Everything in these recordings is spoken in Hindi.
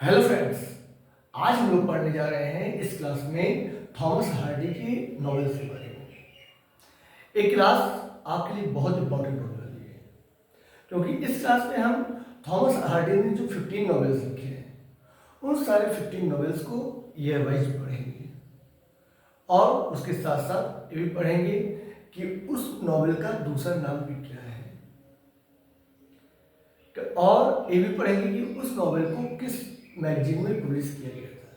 Hello friends. आज हम लोग पढ़ने जा रहे हैं इस क्लास में थॉमस हार्डी की नॉवेल्स के बारे में। एक क्लास आपके लिए बहुत इंपॉर्टेंट होने वाली है, क्योंकि इस क्लास में हम थॉमस हार्डी ने जो 15 नॉवेल्स लिखे हैं उन सारे 15 नॉवेल्स को ईयर वाइज पढ़ेंगे और उसके साथ साथ ये भी पढ़ेंगे कि उस नॉवेल का दूसरा नाम भी क्या है, और ये भी पढ़ेंगे कि उस नॉवेल को किस मैगजीन में पब्लिश किया गया था।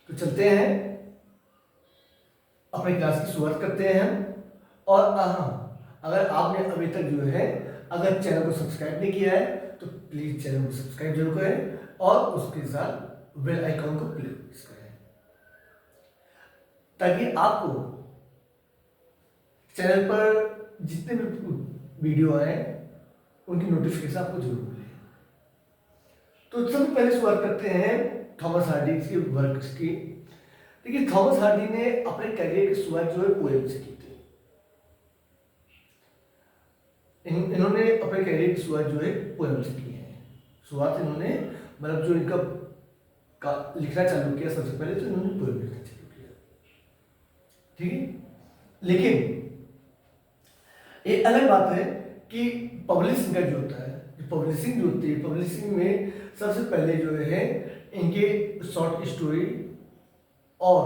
तो चलते हैं, अपने क्लास की शुरुआत करते हैं। और हाँ, अगर आपने अभी तक जो है अगर चैनल को सब्सक्राइब नहीं किया है तो प्लीज चैनल को सब्सक्राइब जरूर करें और उसके साथ बेल आइकॉन को प्रेस करें, ताकि आपको चैनल पर जितने भी वीडियो आए उनकी नोटिफिकेशन आपको जरूर मिले। तो सबसे पहले शुरुआत करते हैं थॉमस हार्डी के वर्क्स की। देखिए, थॉमस हार्डी ने अपने करियर की शुरुआत जो है पोएम से की थी। इन्होंने अपने करियर की शुरुआत जो है पोएम से की है। शुरुआत इन्होंने मतलब जो इनका लिखना चालू किया सबसे पहले तो इन्होंने पोएम लिखना चालू किया, ठीक है। लेकिन ये अलग बात है कि पब्लिशिंग का जो होता है, पब्लिशिंग जो होती है, पब्लिशिंग में सबसे पहले जो है इनके शॉर्ट स्टोरी और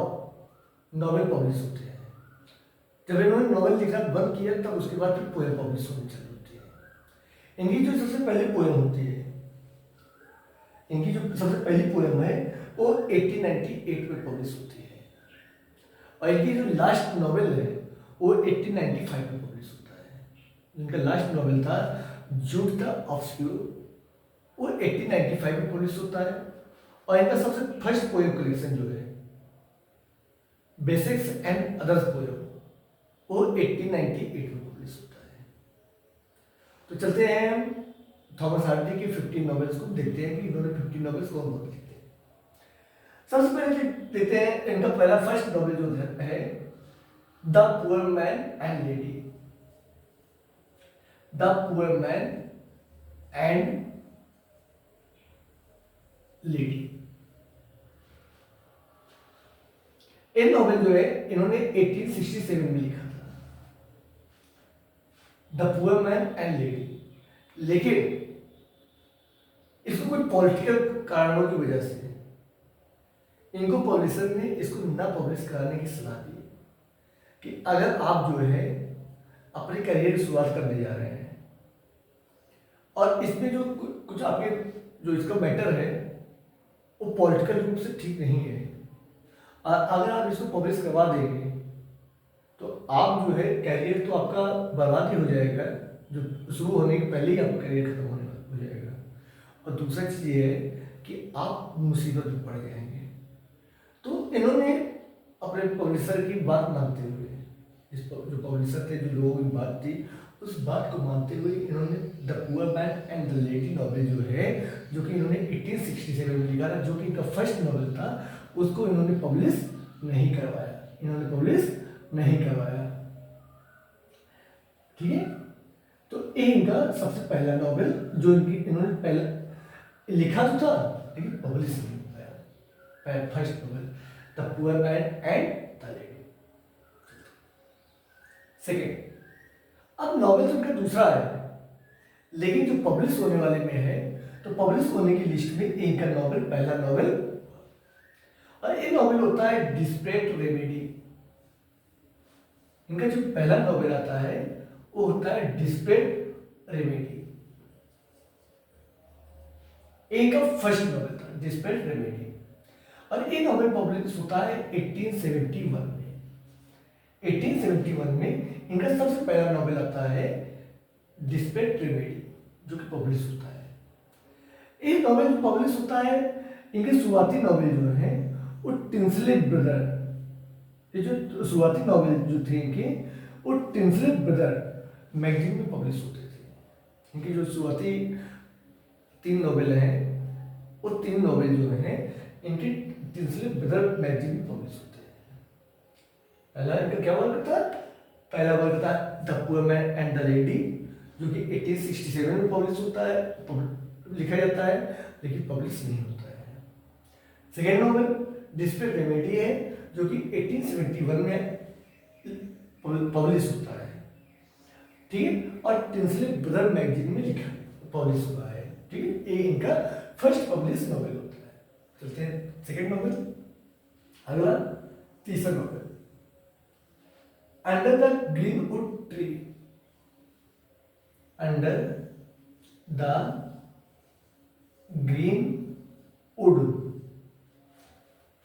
नॉवेल पब्लिश होते हैं। जब इन्होंने नॉवेल लिखना बंद किया तब उसके बाद फिर पोएम पब्लिश होनी चालू होती है। इनकी जो सबसे पहली पोएम होती है, इनकी जो सबसे पहली पोएम है वो 1898 में पब्लिश होती है, और इनकी जो लास्ट नॉवेल है वो 1895 में पब्लिश होता है। इनका लास्ट नॉवेल था जूट द ऑब्स्क्यूर, वो 1895 में पब्लिश होता है। और इनका सबसे फर्स्ट पोएम कलेक्शन जो है बेसिक्स एंड अदर्स पोएम, वो 1898 में पब्लिश होता है। तो चलते हैं हम थॉमस हार्डी की 15 नॉवेल्स को देखते हैं कि इन्होंने 15 नॉवेल्स कौन कौन लिखे हैं। सबसे पहले देखते हैं इनका पहला फर्स्ट नॉवेल जो है the poor man and lady. The poor man and lady, ये नॉवेल जो है इन्होंने 1867 में लिखा था, the poor man and lady. लेकिन इसको कोई पॉलिटिकल कारणों की वजह से इनको पब्लिशर ने इसको ना पब्लिश कराने की सलाह दी कि अगर आप जो है अपने करियर की शुरुआत करने जा रहे हैं और इसमें जो कुछ आपके जो इसका मैटर है वो पॉलिटिकल रूप से ठीक नहीं है, और अगर आप इसको पब्लिश करवा देंगे तो आप जो है करियर तो आपका बर्बाद ही हो जाएगा, जो शुरू होने के पहले ही आपका करियर खत्म हो जाएगा। और दूसरा चीज़ ये है कि आप मुसीबत में पड़ जाएंगे। तो इन्होंने अपने पब्लिशर की बात मानते हुए, इस जो पब्लिशर थे, जो लोगों की बात थी, उस बात को मानते हुए इन्होंने the poor man and the lady novel जो है, जो कि इन्होंने 1867 में लिखा था, जो कि इनका फर्स्ट नॉवेल था, उसको इन्होंने पब्लिश नहीं करवाया। इन्होंने पब्लिश नहीं करवाया, ठीक है। तो ये इनका सबसे पहला नॉवेल जो इन्होंने पहला लिखा तो था लेकिन पब्लिश नहीं हो पाया, first novel the poor man and the lady. Second, अब नॉवेल तो इनका दूसरा है, लेकिन जो पब्लिश होने वाले में है, तो पब्लिश होने की लिस्ट में इनका नॉवेल पहला नॉवेल, और ये नॉवेल होता है डिस्परेट रेमेडी। इनका जो पहला नॉवेल आता है वो होता है डिस्परेट रेमेडी। इनका फर्स्ट नॉवेल था डिस्परेट रेमेडी, और ये नॉवेल पब्लिश होता है 1871 में। 1871 में इनका सबसे पहला नॉवेल आता है डिस्परेट रेमेडी, जो कि पब्लिश होता है। ये नॉवेल पब्लिश होता है, इनके शुरुआती नॉवेल जो है वो टिंसले ब्रदर, ये जो शुरुआती नॉवेल जो थे इनके, वो टिंसले ब्रदर मैगजीन में पब्लिश होते थे। इनकी जो शुरुआती 3 नॉवेल हैं, वो 3 नॉवेल जो हैं इनके टिंसले ब्रदर मैगजीन में पब्लिश होते हैं। पहला इनका क्या वर्क था? पहला वर्क था the poor man and the lady, जो कि 1867 में पब्लिश होता है, लिखा जाता है, लेकिन पब्लिश नहीं होता है। सेकेंड नॉवेल डिस्प्रिक्ट रेमेडी है, जो कि 1871 में पब्लिश होता है, ठीक है, और टिंसले ब्रदर मैगजीन में लिखा पब्लिश हुआ है, ठीक है। ये इनका फर्स्ट पब्लिश नॉवेल होता है। चलते हैं सेकेंड नॉवेल। अगला तीसरा novel, under the greenwood tree. Under the greenwood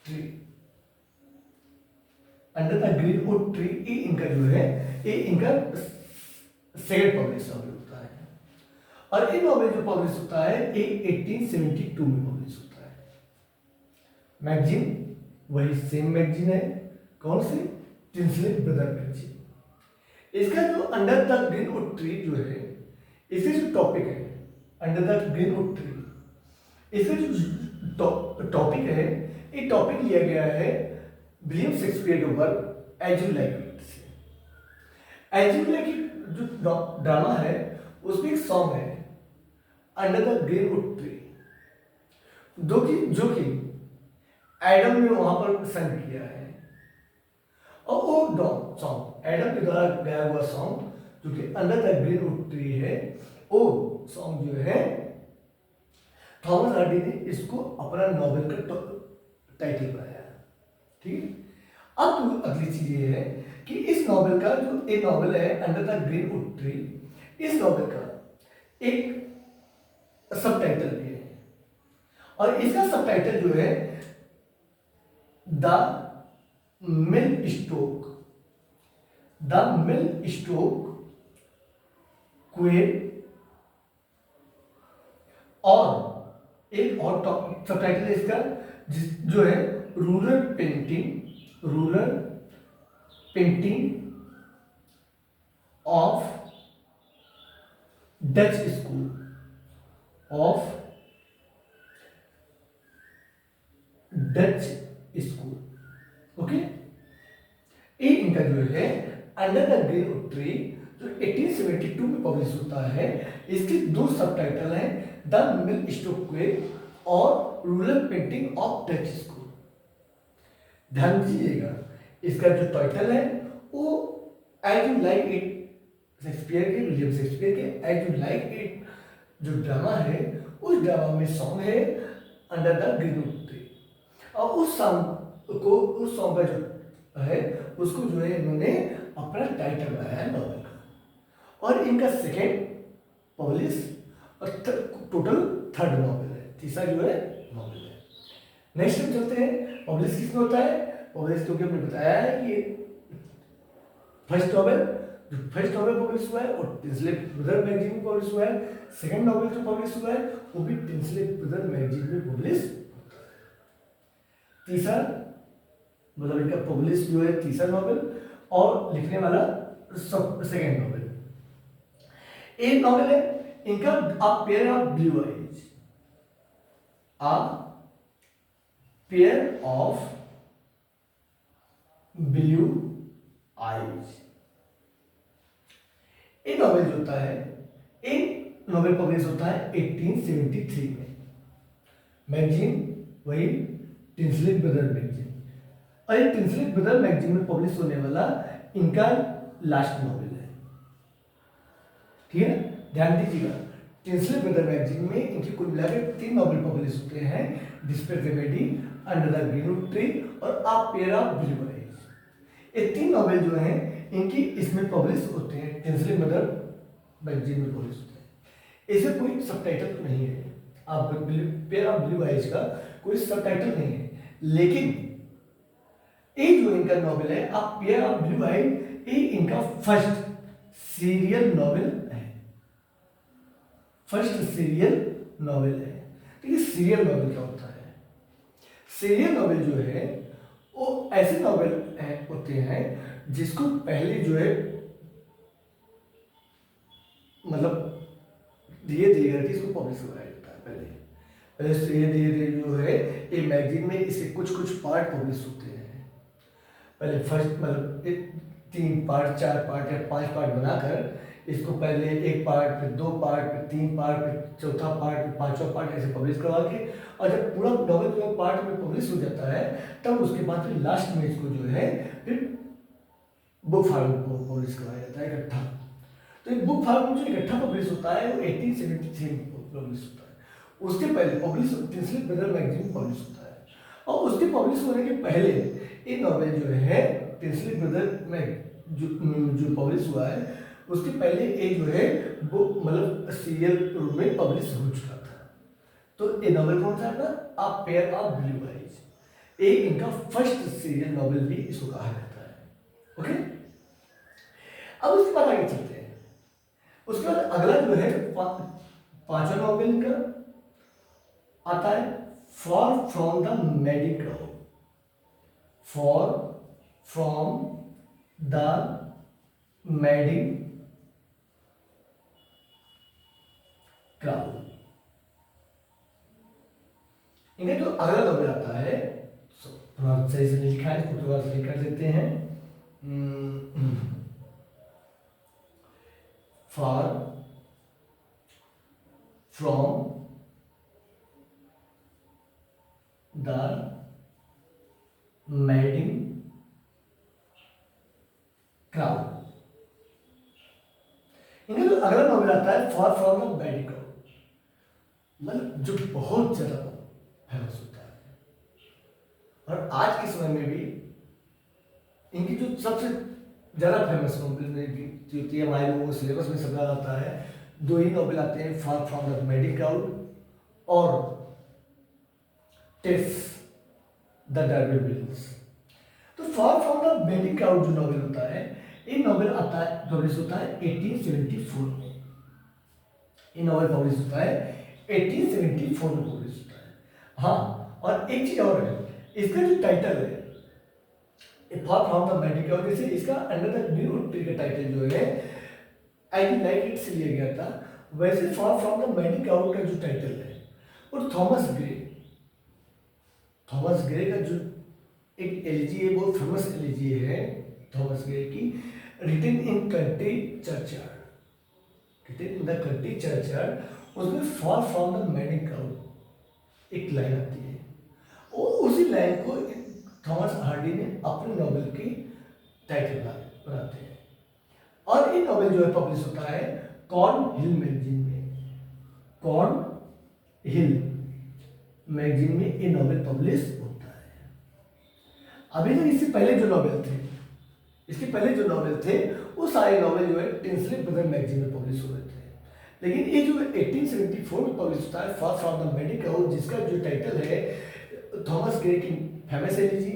tree. Under the greenwood tree, ये इनका जो है, ये इनका सेकेंड पब्लिश नॉवेल होता है। और ये नॉवेल जो पब्लिश होता है ये 1872 में पब्लिश होता है। मैगजीन वही सेम मैगजीन है, कौन सी? टिंसले ब्रदर मैगजीन। इसका जो अंडर द ग्रीनवुड ट्री जो है, इसका जो टॉपिक है अंडर द ग्रीनवुड ट्री, इसका जो टॉपिक है, ये टॉपिक लिया गया है विलियम शेक्सपियर के work as you like it से। एज यू लाइक इट जो ड्रामा है उसमें एक सॉन्ग है अंडर द ग्रीनवुड ट्री, जो कि एडम ने वहां पर संग किया है। और वो सॉन्ग एडम के द्वारा गाया हुआ सॉन्ग जो कि अंडर द ग्रीनवुड ट्री है, वो सॉन्ग जो है थॉमस हार्डी ने इसको अपना नॉवेल का टाइटल बनाया, ठीक है। अब अगली चीज ये है कि इस नॉवेल का जो एक नॉवेल है अंडर द ग्रीनवुड ट्री, इस नॉवेल का एक सबटाइटल भी है, और इसका सबटाइटल जो है द मिल स्टोक क्वेल, और एक और सबटाइटल है इसका जो है rural painting of Dutch school, okay. ये इनका जो है अंडर द ग्रीनवुड ट्री जो 1872 में पब्लिश होता है, इसके दो सबटाइटल हैं द मिल स्टोक क्वेल और rural painting of Dutch school. ध्यान दीजिएगा, इसका जो टाइटल है वो as you like it William Shakespeare के एज यू लाइक इट जो ड्रामा है, उस ड्रामा में सॉन्ग है अंडर द ग्रीनवुड ट्री, और उस सॉन्ग का जो है उसको जो है इन्होंने अपना टाइटल बनाया है नॉवेल का। और इनका सेकेंड पब्लिश और टोटल थर्ड नॉवेल है, तीसरा जो है नॉवेल है। नेक्स्ट हम चलते हैं पब्लिश किसमें होता है। पब्लिश क्योंकि हमने बताया है कि फर्स्ट नॉवेल पब्लिश हुआ है और टिंसले ब्रदर मैगजीन में पब्लिश हुआ है। सेकंड नॉवेल जो पब्लिश हुआ है वो भी टिंसले ब्रदर मैगजीन में पब्लिश होता है। तीसरा मतलब इनका पब्लिश जो है तीसरा नॉवेल और लिखने वाला सेकंड नॉवेल। एक नॉवेल है इनका अ pair of blue eyes, a pair of blue eyes. एक नॉवेल जो होता है, एक नॉवेल पब्लिश होता है 1873 में। मैगजीन वही टिंसले ब्रदर मैगजीन, और ये टिंसले ब्रदर मैगजीन में पब्लिश होने वाला इनका लास्ट नॉवेल है, ठीक है। ध्यान दीजिएगा, टिंसले ब्रदर मैगजीन में इनकी कुल मिलाकर 3 नॉवेल पब्लिश होते हैं, desperate remedy, under the greenwood tree और a pair of blue eyes. ये 3 नॉवेल जो हैं इनकी इसमें पब्लिश होते हैं, टिंसले ब्रदर मैगजीन में पब्लिश होते हैं। इसे कोई सबटाइटल तो नहीं है, आप पेयर ऑफ ब्लू आइज का कोई सबटाइटल नहीं है, लेकिन ये जो इनका नॉवेल है अ पेयर ऑफ ब्लू आइज, ये इनका फर्स्ट सीरियल नॉवेल है, फर्स्ट सीरियल नॉवेल है। तो ये सीरियल नॉवेल क्या होता है? सीरियल नॉवेल जो है वो ऐसे नॉवेल होते हैं जिसको पहले जो है मतलब धीरे धीरे करके इसको पब्लिश कराया जाता है। पहले धीरे धीरे जो है ये मैगजीन में इसके कुछ पार्ट पब्लिश होते हैं। पहले फर्स्ट मतलब 3 पार्ट 4 पार्ट या 5 पार्ट बनाकर इसको पहले एक पार्ट, फिर 2 पार्ट, फिर 3 पार्ट, फिर चौथा पार्ट, फिर 5वां पार्ट, ऐसे पब्लिश करवा के, और जब पूरा नॉवल जो है पार्ट में पब्लिश हो जाता है, तब उसके बाद फिर लास्ट में इसको जो है फिर बुक फॉर्म को पब्लिश करवाया जाता है इकट्ठा। तो एक बुक फॉर्म जो इकट्ठा पब्लिश होता है वो 1873 में पब्लिश होता है। उसके पहले पब्लिश टिंसले ब्रदर मैगजीन पब्लिश होता है, और उसके पब्लिश होने के पहले ये नॉवेल जो है टिंसले ब्रदर में जो पब्लिश हुआ है, उसके पहले ये जो है बुक मतलब सीरियल रूप में पब्लिश हो चुका था। तो ये नॉवेल कौन सा था? अ पेयर ऑफ ब्लू आइज। एक इनका फर्स्ट सीरियल नॉवेल भी इसको कहा जाता है। ओके, अब उसके बाद आगे चलते हैं। उसके बाद अगला जो है पांचवा नॉवेल का आता है far from the madding crowd. For from the madding crowd. इनका जो अगला नॉवेल आता है, थोड़ा सही से लिखा है, इसको थोड़ा सही कर देते हैं। For from the madding crowd. इनका जो अगला नॉवेल आता है far from the madding crowd, मतलब जो बहुत ज्यादा फेमस होता है, और आज के समय में भी इनकी जो सबसे ज़्यादा फेमस नॉवेल में जो होती है, हमारे लोगों को सिलेबस में सब आता है, 2 ही नॉवेल आते हैं, for from the madding crowd और टेस द डर्बी विल्स। तो for from the madding crowd जो नॉवेल होता है, ये नॉवेल आता है पब्लिश होता है 1874 में। ये नॉवेल पब्लिश होता है 1874 में पब्लिश होता है। हाँ, और एक चीज और है, इसका जो टाइटल है far from the madding crowd, जैसे इसका अंडर द न्यू ट्री का टाइटल जो है आई लाइक इट से लिया गया था, वैसे for from the madding crowd का जो टाइटल है और थॉमस ग्रे का जो एक एलिजी है, बहुत फेमस एलिजी है थॉमस ग्रे की, written in country churchyard, written in the country churchyard, उसमें far from the madding crowd एक लाइन आती है, और उसी लाइन को थॉमस हार्डी ने अपने नॉवेल की टाइटल बनाते हैं, और ये नॉवेल जो है पब्लिश होता है कॉर्न हिल मैगजीन में। कॉर्न हिल मैगजीन में ये नॉवेल पब्लिश होता है। अभी तक इससे पहले जो नॉवेल थे, इसके पहले जो नॉवेल थे, वो सारे नॉवेल जो है टिंसले ब्रदर मैगजीन में पब्लिश हो रहे थे, लेकिन ये जो 1874 में पब्लिश होता है far from the madding crowd, जिसका जो टाइटल है थॉमस ग्रे की famous elegy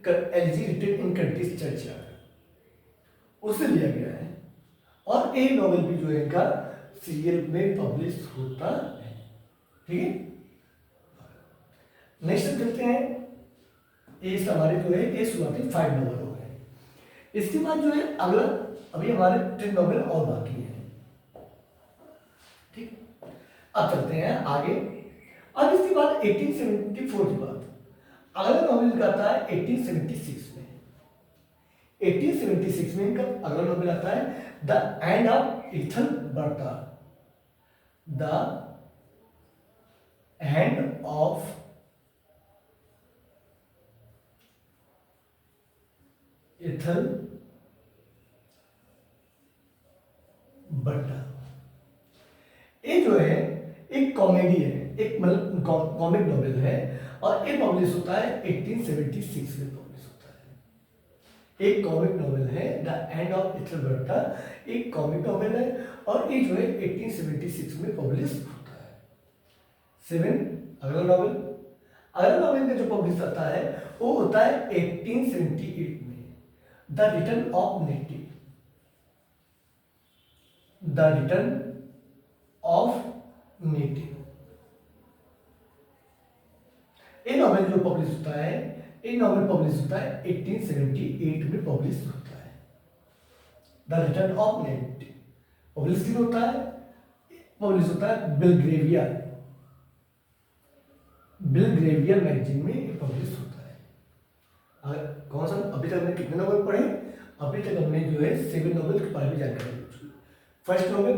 written in countries churchyard, उससे लिया गया है, और ये नॉवेल भी जो है इनका सीरियल में पब्लिश होता है। ठीक है, नेक्स्ट चलते हैं। ये हमारे जो है ये शुरुआती 5 नॉवेल हो गए। इसके बाद जो है अगला, अभी हमारे 3 नॉवेल और बाकी हैं। ठीक, अब चलते हैं आगे। अब इसके बाद 1874 के बाद अगला नॉवेल आता है 1876 में। 1876 में इनका अगला नॉवेल आता है the hand of Ethelberta. The hand of Ethelberta. ये जो है एक कॉमेडी है, एक मतलब कॉमिक नॉवेल है, और ये पब्लिश होता है 1876 में पब्लिश होता है। एक कॉमिक नॉवेल है द एंड ऑफ इथल बर्ता, एक कॉमिक नॉवेल है, और ये जो है 1876 में पब्लिश होता है। 7 अगला नॉवेल का जो पब्लिश आता है वो होता है 1878 में, the return of native. The return of native, ये नॉवेल जो पब्लिश होता है, ये नॉवेल पब्लिश होता है 1878 में पब्लिश होता है। The return of Neti publish क्यों होता है? पब्लिश होता है बिलग्रेवियर मैगजीन में ये पब्लिश होता है। कौन सा, अभी तक हमने कितने नॉवेल पढ़े? अभी तक हमने जो है 7 नॉवेल के बारे में जानकारी ली चुकी। First novel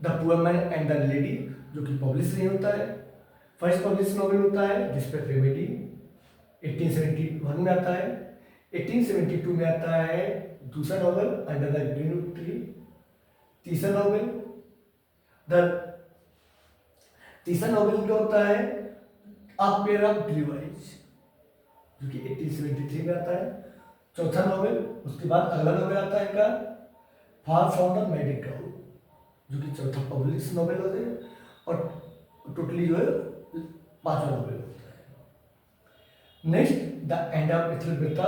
the poor man and the lady, जो कि पब्लिश नहीं होता है, फर्स्ट पब्लिश नॉवेल होता है जिस पर रेमेडी 1871 में आता है। 1872 में आता है दूसरा novel under the green tree. तीसरा नॉवेल तीसरा नॉवेल क्या होता है अ पेयर ऑफ ब्लू आइज, जो कि 1873 में आता है। चौथा नॉवेल, उसके बाद अगला नॉवेल आता है इनका far from the magic crowd, जो कि चौथा पब्लिश नॉवेल होता है, और टोटली जो है 5वां नॉवेल होता है। Next the hand of Ethelberta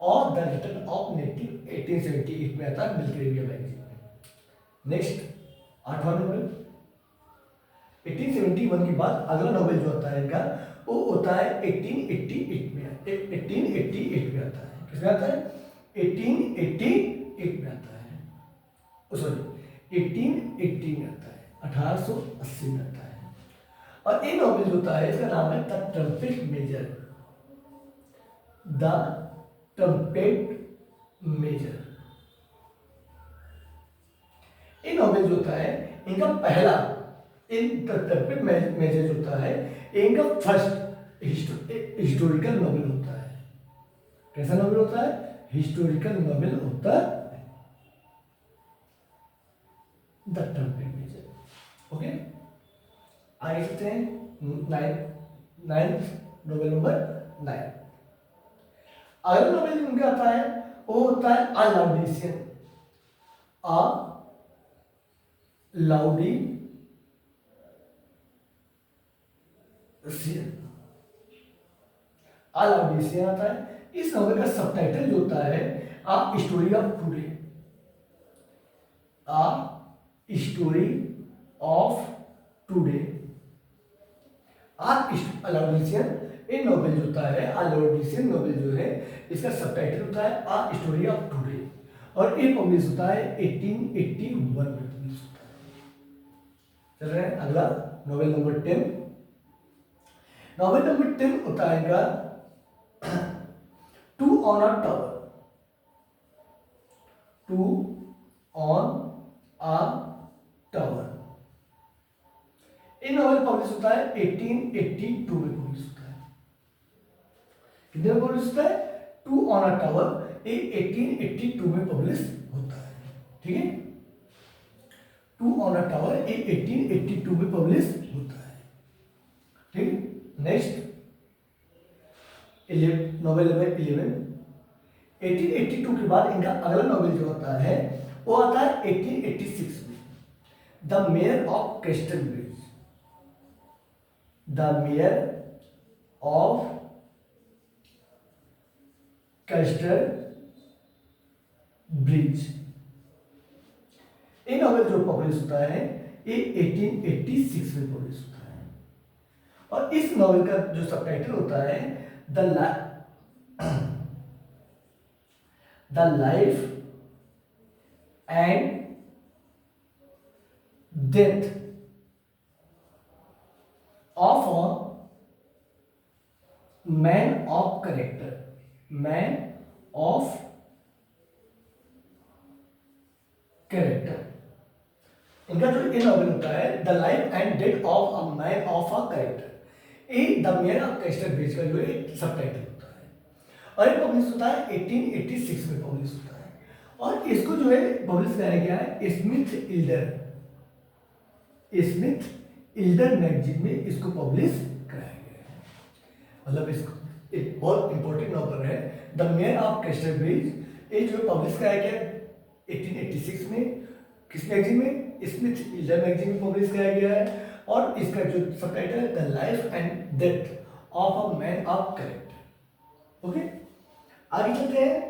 और द रिटर्न ऑफ नेटिव 1878 में आता है मिल्की मैगजीन में। नेक्स्ट 8वां नॉवेल 1871 के बाद अगला नॉवेल जो होता है इनका वो होता है 1888 में आता है। किसमें आता है 1888 में आता है, सॉरी 1880 में आता है, 1880 में आता है। और ये नॉवेल जो होता है इसका नाम है the trumpet major, the trumpet major. ये नॉवेल जो होता है इनका पहला ट्रम्पेट मेजर जो होता है इनका फर्स्ट हिस्टोरिकल नॉवेल होता है। कैसा नॉवेल होता है? हिस्टोरिकल नॉवेल होता है द ट्रम्पेट मेजर। ओके, आगे चलते हैं नाइन्थ नॉवेल नंबर 9। अगला नॉवेल उनका आता है वो होता है अ लाउडेशियन, अ लाउडेशियन। अ लाउडेशियन आता है। इस नॉवेल का सबटाइटल जो होता है a story of today, a story of today. A Laodicean ये नॉवेल जो होता है, अलाउडेशियन नॉवेल जो है इसका सबटाइटल होता है अ स्टोरी ऑफ टुडे, और ये पब्लिश होता है 1881 में पब्लिश होता है। चल रहे हैं अगला नॉवेल नंबर 10। नॉवेल नंबर 10 होता है इनका two on a tower, two on a tower. ये नॉवेल पब्लिश होता है 1882 में पब्लिश होता है। कितने में पब्लिश होता है? टू ऑन अ टावर, ये 1882 में पब्लिश होता है। ठीक है, टू ऑन अ टावर ये 1882 में पब्लिश होता है। ठीक, नेक्स्ट नॉवेल नंबर 11। 1882 के बाद इनका अगला नॉवेल जो होता है वो आता है 1886 में, the mayor of crystal bridge, the mayor of crystal bridge. ये नॉवेल जो पब्लिश होता है ये 1886 में पब्लिश होता है, और इस नॉवेल का जो सबटाइटल होता है the life and death of a man of character, man of character. इनका जो ये नॉवेल होता है the life and death of a man of a character, ये the mayor of Casterbridge का जो है सबटाइटल होता है, और ये पब्लिश होता है 1886 में पब्लिश होता है, और इसको जो है पब्लिश कराया गया है स्मिथ इल्डर मैगजीन में इसको पब्लिश कराया गया है। मतलब इसको एक बहुत इंपॉर्टेंट नॉवल है the mayor of character base. ये जो पब्लिश कराया गया 1886 में, किस मैगजीन में? स्मिथ इल्डर मैगजीन में पब्लिश कराया गया है, और इसका जो सबटाइटल है the life and death of a man of character. Okay, आगे चलते हैं।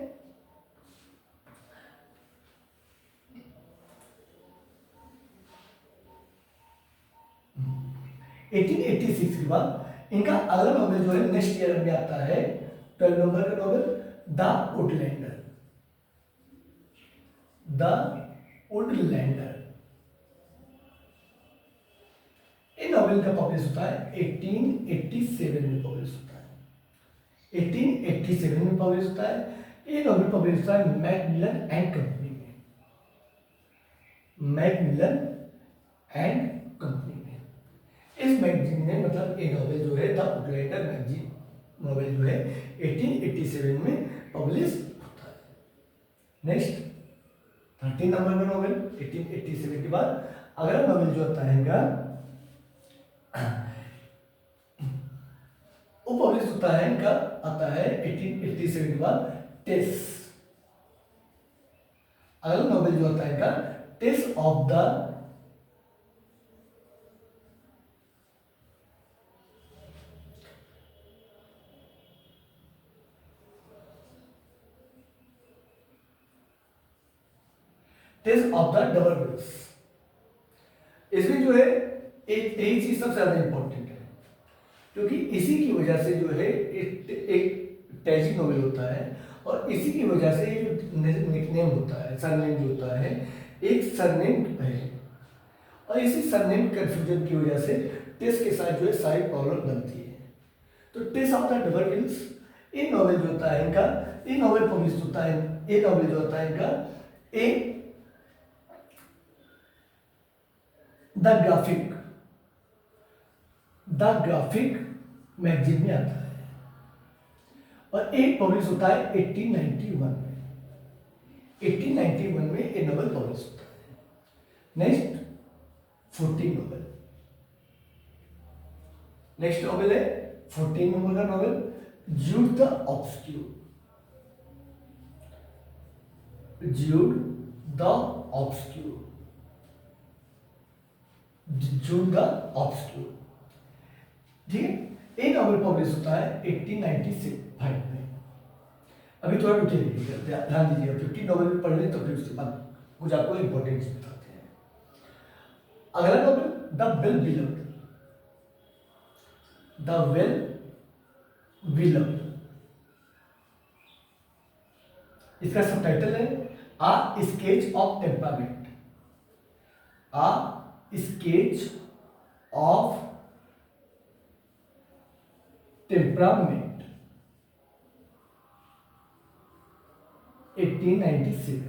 एटीन 1886 के बाद इनका अगला नॉवेल जो है नेक्स्ट ईयर में आता है 12 नंबर का नॉवेल द वुडलैंडर, द वुडलैंडर। ये नॉवेल का पब्लिश होता है 1887 में पब्लिश होता है, 1887 में पब्लिश होता है। ये नॉवेल पब्लिश हुआ है मैकमिलन एंड कंपनी में, मैकमिलन एंड कंपनी में। इस मैगजीन में मतलब ये नॉवेल जो है द ग्रेटर मैगजीन नॉवेल जो है 1887 में पब्लिश होता है। नेक्स्ट 13 नंबर का नॉवेल 1887 के बाद अगला नॉवेल जो आता है इनका वो पब्लिश होता है इनका आता है 1887 के बाद टेस। अगला नॉवेल जो आता है इनका Tess of the test of the double base. इसमें जो है एक चीज सबसे ज्यादा इंपॉर्टेंट है क्योंकि इसी की वजह से जो है एक ट्रेजिक नॉवेल होता है और इसी की वजह से ये जो निकनेम होता है सरनेम जो होता है एक सरनेम है और इसी सरनेम कंफ्यूजन की वजह से टेस के साथ जो है सारी प्रॉब्लम बनती है। तो टेस ऑफ द डबल बेस ये नॉवेल जो होता है इनका ये नॉवेल पब्लिश होता है ये नॉवेल जो होता है इनका एक द ग्राफिक मैगजीन में आता है और एक पब्लिश होता है 1891 में। 1891 में ये नॉवेल पब्लिश होता है। नेक्स्ट 14 नॉवेल, नेक्स्ट नॉवेल है 14 नंबर का novel Jude the obscure. Jude the obscure, Jude the obscure, ठीक है। एक नॉवेल पब्लिश होता है 1895 में। अभी थोड़ा रुकिए ध्यान दीजिएगा 15 नॉवेल पढ़ लें तो फिर उसके बाद कुछ आपको इंपॉर्टेंट चीज बताते हैं। अगला novel the well beloved, the well beloved, इसका सबटाइटल है a sketch of temperament, a sketch of temperament 1897।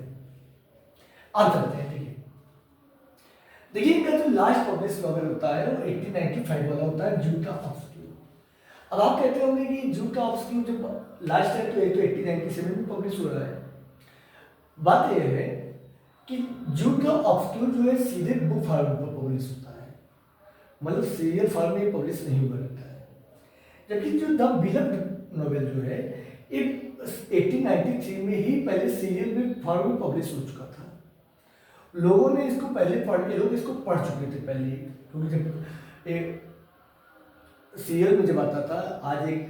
अब चलते हैं देखिए इनका जो लास्ट पब्लिश नॉवेल होता है वो 1895 वाला होता है ज्यूड द ऑब्स्क्यूर। अब आप कहते होंगे कि ज्यूड द ऑब्स्क्यूर जब लास्ट है तो ये तो 1897 में पब्लिश हो रहा है। बात यह है कि ज्यूड द ऑब्स्क्यूर जो है सीधे बुक फॉर्म पर पब्लिश होता है, मतलब सीरियल फॉर्म में पब्लिश नहीं हुआ रहता है। जबकि जो द बिलव्ड नॉवेल जो है ये 1893 में ही पहले सीरियल में फॉर्म में पब्लिश हो चुका था। लोगों ने इसको पहले पढ़, लोग इसको पढ़ चुके थे पहले, क्योंकि जब एक सीरियल में जब आता था आज एक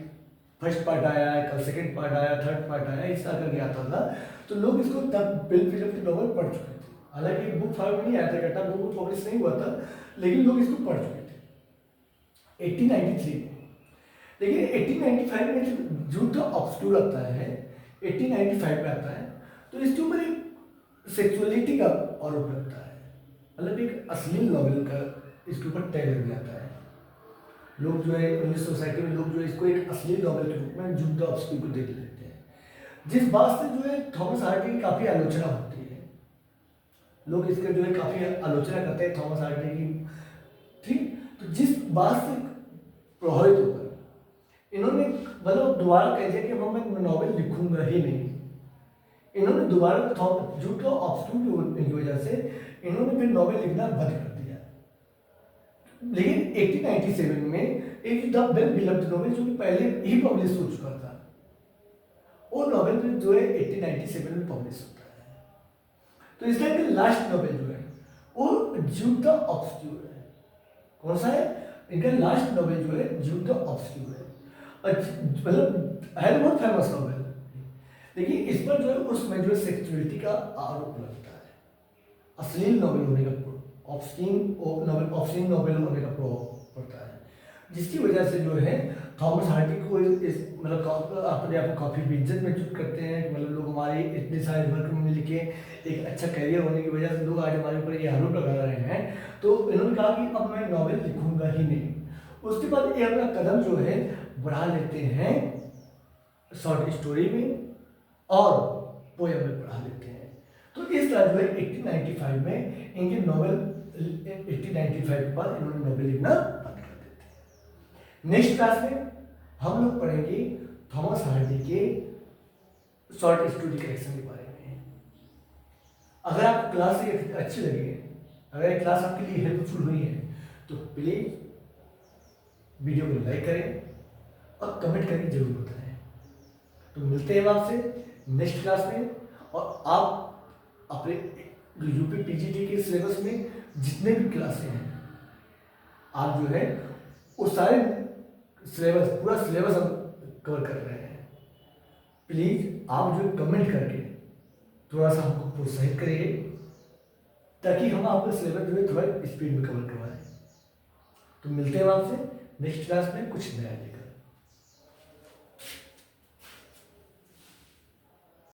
फर्स्ट पार्ट आया है, कल सेकंड पार्ट आया, थर्ड पार्ट आया, इस तरह करके आता था तो लोग इसको तब बिलव्ड नॉवेल पढ़ चुके थे। हालांकि बुक फॉर्म में नहीं आया था, घटना बुक पब्लिश नहीं हुआ था, लेकिन लोग इसको पढ़ चुके थे 1893 में। देखिए 1895 में जो ज्यूड द ऑब्स्क्यूर आता है 1895 में आता है तो इसके ऊपर एक सेक्सुअलिटी का आरोप लगता है, मतलब एक अश्लील नॉवेल का इसके ऊपर टैग लग जाता है। लोग जो है इंग्लिश सोसाइटी में लोग जो है इसको एक अश्लील नॉवेल के रूप में ज्यूड द ऑब्स्क्यूर को देख लेते हैं, जिस बात से जो है थॉमस हार्डी की काफ़ी आलोचना होती है। लोग इसके जो है काफ़ी आलोचना करते हैं थॉमस हार्डी की, ठीक। तो जिस बात से प्रभावित होकर इन्होंने मतलब दोबारा कह दिया कि अब मैं नॉवेल लिखूंगा ही नहीं। इन्होंने दोबारा ज्यूड द ऑब्स्क्यूर की वजह से इन्होंने फिर नॉवेल लिखना बंद कर दिया। लेकिन 1897 में एक द वेल बिलव्ड नॉवेल जो कि पहले ही पब्लिश हो चुका था वो नॉवेल जो है 1897 में पब्लिश होता है। तो इसका एक लास्ट नॉवेल जो है वो ज्यूड द ऑब्स्क्यूर है। कौन सा है इनका लास्ट नॉवेल जो है ज्यूड द ऑब्स्क्यूर है, मतलब है बहुत फेमस नॉवेल। लेकिन इस पर जो है उसमें जो है सेक्सुअलिटी का आरोप लगता है, अश्लील नॉवेल होने का, ऑब्स्सीन नॉवेल होने का प्रभाव पड़ता है, जिसकी वजह से जो है थॉमस हार्डी को इस मतलब अपने आप को काफ़ी बेइज्जत महसूस करते हैं। मतलब लोग हमारे इतने सारे वर्क में लिखे एक अच्छा करियर होने की वजह से लोग आज हमारे ऊपर ये आरोप लगा रहे हैं। तो इन्होंने कहा कि अब मैं नॉवेल लिखूंगा ही नहीं। उसके बाद ये अपना कदम जो है बढ़ा लेते हैं शॉर्ट स्टोरी में और पोएम में पढ़ा देते हैं। तो इस तरह जो है 1895 में इनके नोबेल 1895 के बाद इन्होंने नोबेल लिखना बंद कर देते हैं। नेक्स्ट क्लास में हम लोग पढ़ेंगे थॉमस हार्डी के शॉर्ट स्टोरी कलेक्शन के बारे में। अगर आपको क्लास ये अच्छी लगी है, अगर ये क्लास आपके लिए हेल्पफुल हुई है, तो प्लीज वीडियो को लाइक करें और कमेंट करके जरूर बताएं। तो मिलते हैं आपसे नेक्स्ट क्लास में। और आप अपने जो यूपी पीजीटी के सिलेबस में जितने भी क्लासें हैं, आप जो है वो सारे सिलेबस, पूरा सिलेबस हम कवर कर रहे हैं। प्लीज आप जो कमेंट करके थोड़ा सा हमको प्रोत्साहित करिए, ताकि हम आपका सिलेबस जो है थोड़ा स्पीड में कवर करवाएं। तो मिलते हैं आपसे नेक्स्ट क्लास में कुछ नया।